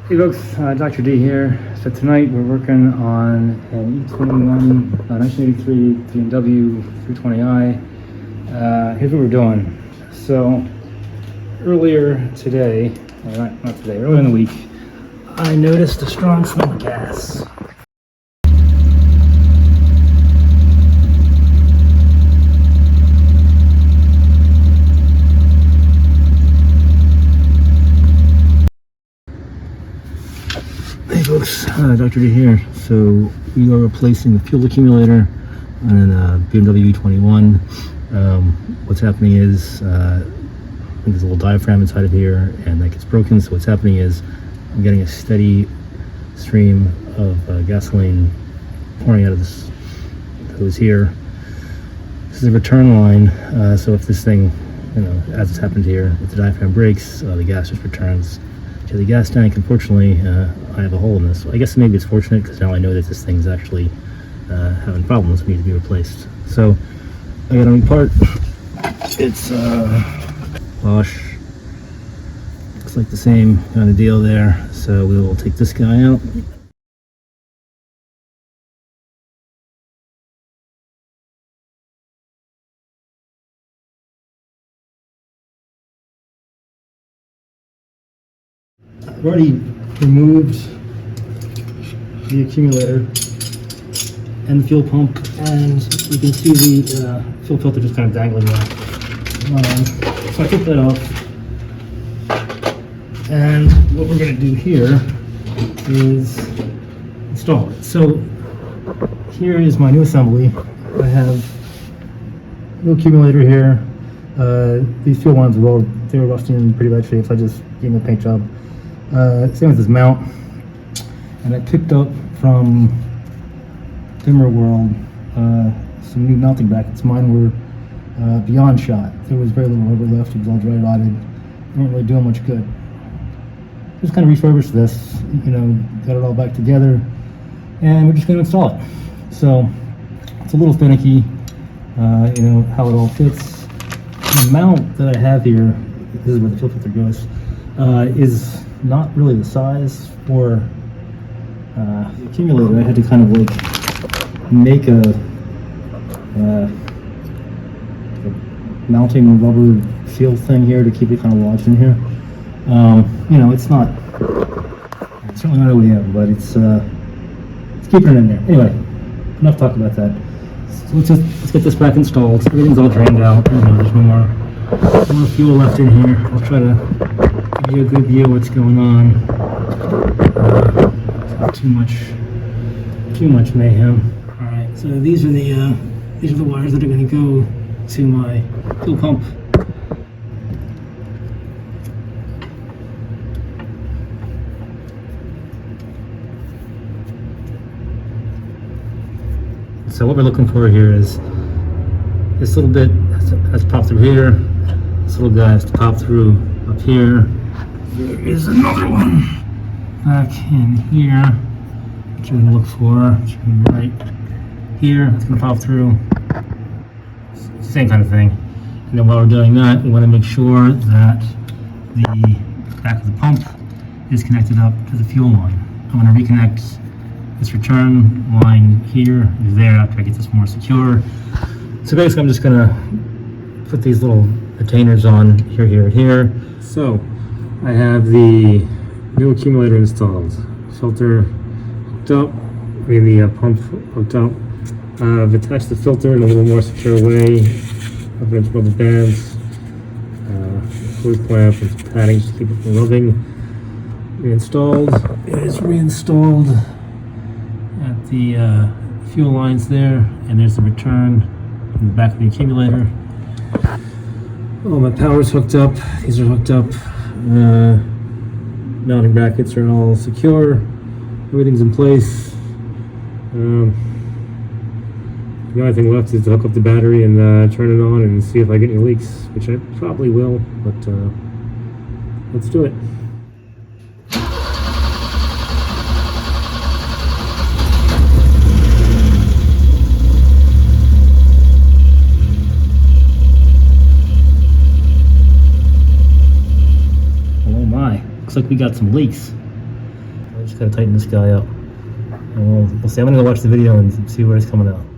Hey folks, Dr. D here. So tonight we're working on an E21 1983 BMW 320i. Here's what we're doing. So earlier today, or not today, earlier in the week, I noticed a strong smell of gas. Hey folks, Dr. D here. So we are replacing the fuel accumulator on a BMW E21. What's happening is I think there's a little diaphragm inside of here and that gets broken. So what's happening is I'm getting a steady stream of gasoline pouring out of this hose here. This is a return line. So if this thing, as it's happened here, if the diaphragm breaks, the gas just returns to the gas tank. Unfortunately, I have a hole in this. I guess maybe it's fortunate because now I know that this thing's actually having problems and needs to be replaced. So I got a new part. It's Bosch. Looks like the same kind of deal there. So we will take this guy out. I've already removed the accumulator and the fuel pump, and you can see the fuel filter just kind of dangling there. So I took that off, and what we're going to do here is install it. So here is my new assembly. I have no accumulator here. These fuel lines they were rusting in pretty bad shape, so I just gave them a paint job. Same with this mount, and I picked up from Bimmerworld some new mounting brackets. Mine were beyond shot. There was very little rubber left. It was all dry rotted. They weren't really doing much good. Just kind of refurbished this, got it all back together, and we're just going to install it. So it's a little finicky, how it all fits. The mount that I have here, this is where the fuel filter goes, is not really the size for the accumulator. I had to kind of make a mounting rubber seal thing here to keep it kind of lodged in here. It's certainly not OEM, but it's keeping it in there. Anyway, enough talk about that. So let's get this back installed. Everything's all drained out. There's no more fuel left in here. I'll try to give you a good view of what's going on. Not too much mayhem. All right, so these are the wires that are going to go to my fuel pump. So what we're looking for here is this little bit has to pop through here. This little guy has to pop through up here. There is another one back in here, which you're going to look for. It's going to be right here. It's going to pop through. It's the same kind of thing. And then while we're doing that, we want to make sure that the back of the pump is connected up to the fuel line. I'm going to reconnect this return line here and there after I get this more secure. So basically I'm just going to put these little retainers on here, here, and here. So I have the new accumulator installed, filter hooked up, the pump hooked up. I've attached the filter in a little more secure way. I've got rubber bands, fluid clamp, and some padding to keep it from rubbing. Reinstalled. It is reinstalled at the fuel lines there, and there's the return in the back of the accumulator. Oh, my power's hooked up. These are hooked up. Mounting brackets are all secure. Everything's in place. The only thing left is to hook up the battery and turn it on and see if I get any leaks, which I probably will, but let's do it. Oh my, looks like we got some leaks. I just gotta tighten this guy up. And we'll see. I'm gonna go watch the video and see where it's coming out.